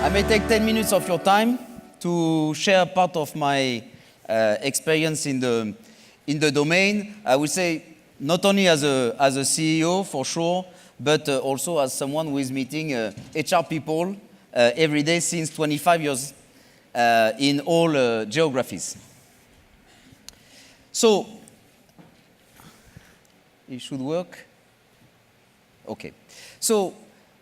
I may take 10 minutes of your time to share part of my experience in the domain. I would say not only as a CEO for sure, but also as someone who is meeting HR people every day since 25 years in all geographies. So, it should work. Okay. So,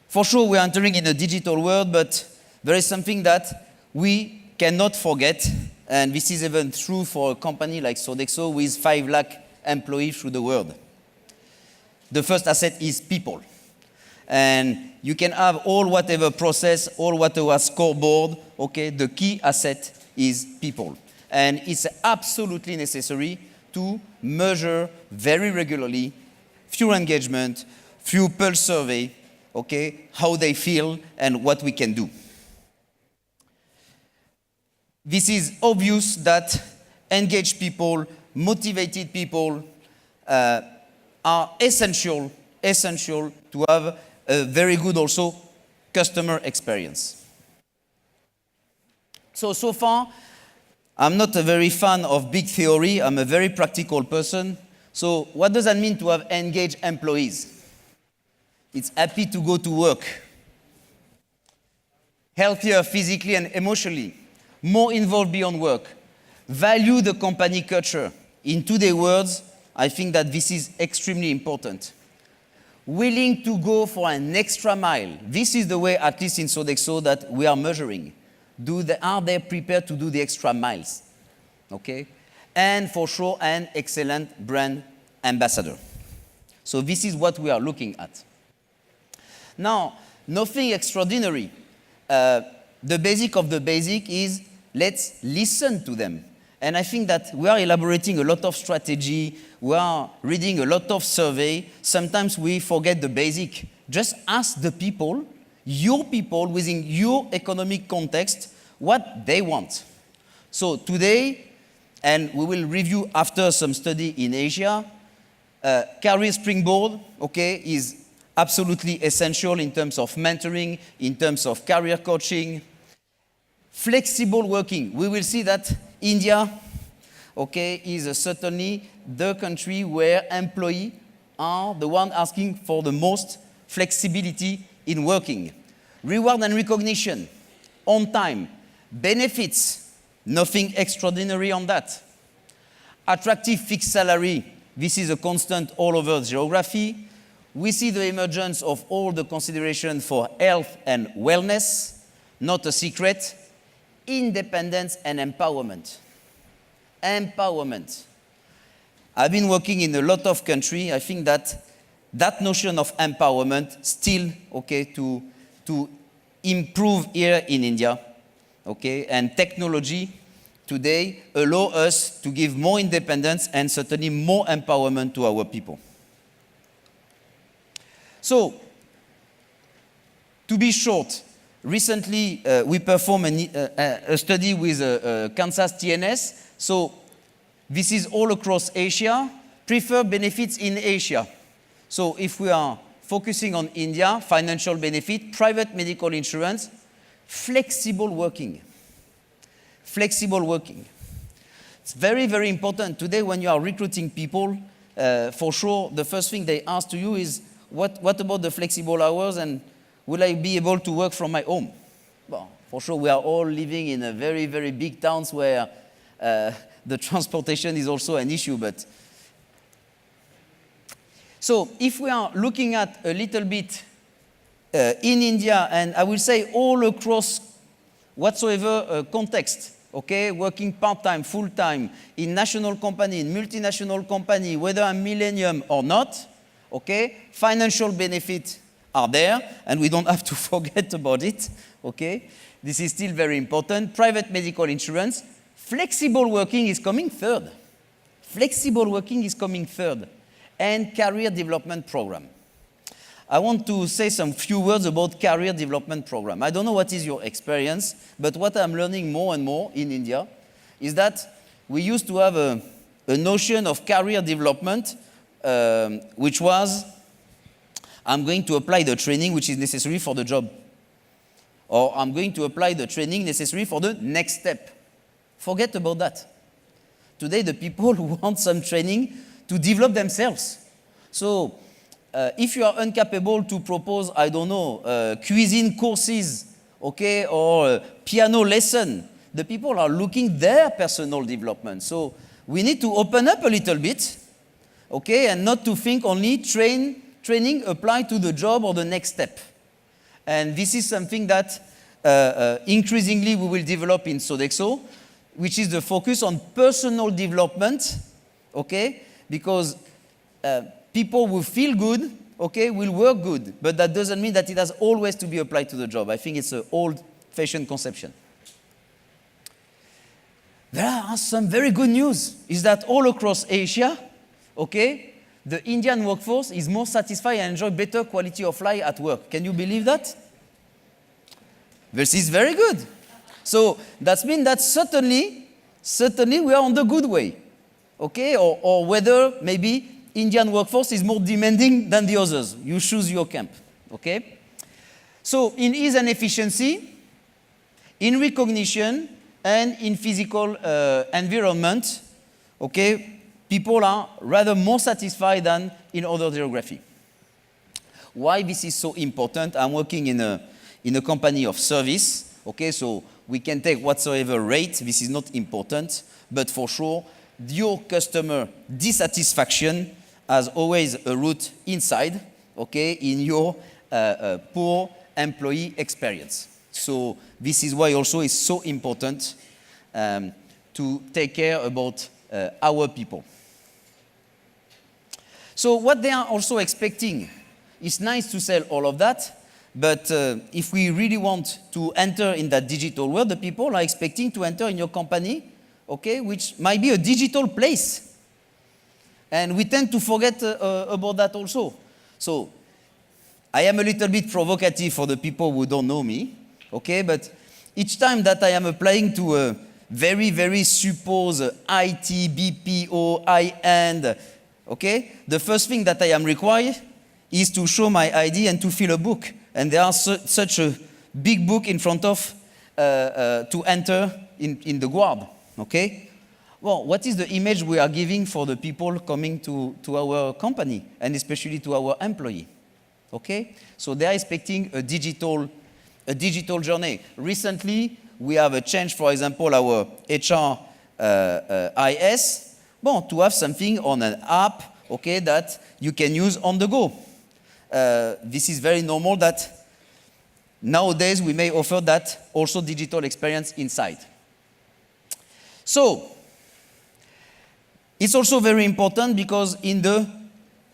for sure we are entering in a digital world, but there is something that we cannot forget, and this is even true for a company like Sodexo with 5 lakh employees through the world. The first asset is people. And you can have all whatever process, all whatever scoreboard, okay? The key asset is people. And it's absolutely necessary to measure very regularly through engagement, through pulse survey, okay, how they feel and what we can do. This is obvious that engaged people, motivated people are essential to have a very good also customer experience. So far, I'm not a very fan of big theory. I'm a very practical person. So what does that mean to have engaged employees? It's happy to go to work, healthier physically and emotionally, more involved beyond work, value the company culture. In today's words, I think that this is extremely important. Willing to go for an extra mile. This is the way, at least in Sodexo, that we are measuring. Are they prepared to do the extra miles? Okay? And for sure, an excellent brand ambassador. So this is what we are looking at. Now, nothing extraordinary. The basic of the basic is let's listen to them. And I think that we are elaborating a lot of strategy, we are reading a lot of survey. Sometimes we forget the basic. Just ask the people, your people within your economic context, what they want. So today, and we will review after some study in Asia, career springboard, okay, is absolutely essential in terms of mentoring, in terms of career coaching. Flexible working. We will see that India, okay, is certainly the country where employees are the one asking for the most flexibility in working. Reward and recognition, on time, benefits, nothing extraordinary on that. Attractive fixed salary, this is a constant all over geography. We see the emergence of all the consideration for health and wellness, not a secret. Independence and empowerment. Empowerment. I've been working in a lot of countries. I think that that notion of empowerment still, okay, to improve here in India, okay, and technology today allow us to give more independence and certainly more empowerment to our people. So, to be short, recently, we performed a study with Kansas TNS. So this is all across Asia. Preferred benefits in Asia. So if we are focusing on India, financial benefit, private medical insurance, flexible working. Flexible working. It's very, very important. Today, when you are recruiting people, for sure, the first thing they ask to you is, what about the flexible hours and will I be able to work from my home? Well, for sure, we are all living in a very, very big towns where the transportation is also an issue. But so if we are looking at a little bit in India, and I will say all across whatsoever context, okay, working part-time, full-time, in national company, in multinational company, whether I'm millennium or not, okay, financial benefit are there, and we don't have to forget about it, okay? This is still very important. Private medical insurance. Flexible working is coming third. Flexible working is coming third. And career development program. I want to say some few words about career development program. I don't know what is your experience, but what I'm learning more and more in India is that we used to have a notion of career development, which was I'm going to apply the training which is necessary for the job. or I'm going to apply the training necessary for the next step. Forget about that. Today, the people want some training to develop themselves. So, if you are incapable to propose, I don't know, cuisine courses, okay, or piano lesson, the people are looking their personal development. So, we need to open up a little bit, okay, and not to think only training apply to the job or the next step. And this is something that increasingly we will develop in Sodexo, which is the focus on personal development, okay, because people will feel good, okay, will work good, but that doesn't mean that it has always to be applied to the job. I think it's an old-fashioned conception. There are some very good news, is that all across Asia, okay, the Indian workforce is more satisfied and enjoy better quality of life at work. Can you believe that? This is very good. So that means that certainly we are on the good way, okay, or whether maybe Indian workforce is more demanding than the others. You choose your camp, okay? So in ease and efficiency, in recognition, and in physical environment, okay, people are rather more satisfied than in other geography. Why this is so important? I'm working in a company of service, okay, so we can take whatsoever rate, this is not important, but for sure, your customer dissatisfaction has always a root inside, okay, in your poor employee experience. So this is why also it's so important to take care about our people. So what they are also expecting, it's nice to sell all of that, but if we really want to enter in that digital world, the people are expecting to enter in your company, okay, which might be a digital place. And we tend to forget about that also. So I am a little bit provocative for the people who don't know me, okay, but each time that I am applying to a very, very supposed IT, BPO, high-end, okay, the first thing that I am required is to show my ID and to fill a book. And there are such a big book in front of to enter in the guard, okay? Well, what is the image we are giving for the people coming to our company, and especially to our employee, okay? So they are expecting a digital journey. Recently, we have a change, for example, our HR IS, well, to have something on an app, okay, that you can use on the go. This is very normal that nowadays we may offer that also digital experience inside. So, it's also very important because in the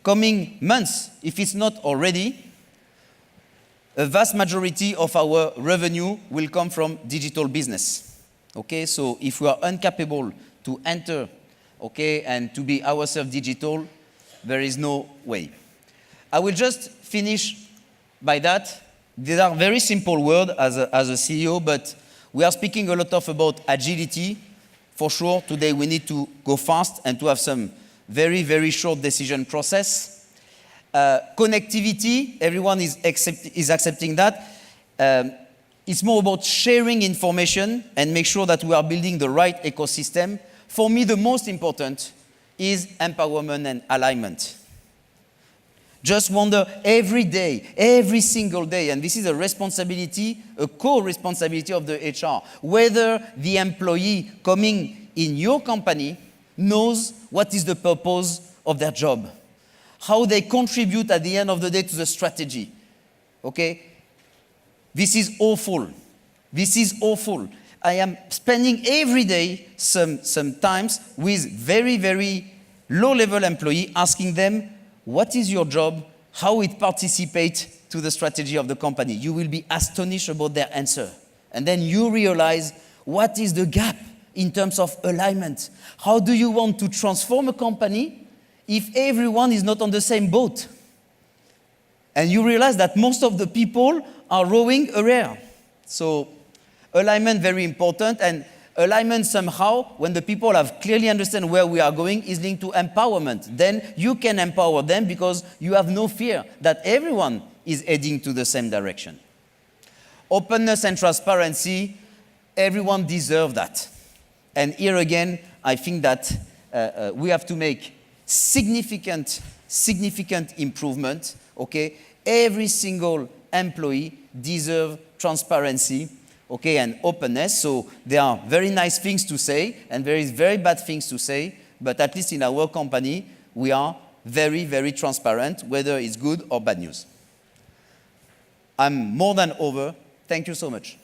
coming months, if it's not already, a vast majority of our revenue will come from digital business. Okay, so if we are incapable to enter, okay, and to be ourselves digital, there is no way. I will just finish by that. These are very simple words as a CEO, but we are speaking a lot about agility. For sure, today we need to go fast and to have some very, very short decision process. Connectivity, everyone is accepting that. It's more about sharing information and make sure that we are building the right ecosystem. For me, the most important is empowerment and alignment. Just wonder every day, every single day, and this is a responsibility, a core responsibility of the HR, whether the employee coming in your company knows what is the purpose of their job, how they contribute at the end of the day to the strategy. Okay? This is awful. This is awful. I am spending every day sometimes with very, very low-level employee asking them, what is your job? How it participates to the strategy of the company? You will be astonished about their answer. And then you realize what is the gap in terms of alignment. How do you want to transform a company if everyone is not on the same boat? And you realize that most of the people are rowing a rear. So alignment, very important. And alignment somehow, when the people have clearly understand where we are going, is linked to empowerment. Then you can empower them because you have no fear that everyone is heading to the same direction. Openness and transparency, everyone deserves that. And here again, I think that we have to make significant improvement, okay? Every single employee deserves transparency, okay, and openness. So there are very nice things to say, and there is very bad things to say, but at least in our company, we are very transparent, whether it's good or bad news. I'm more than over. Thank you so much.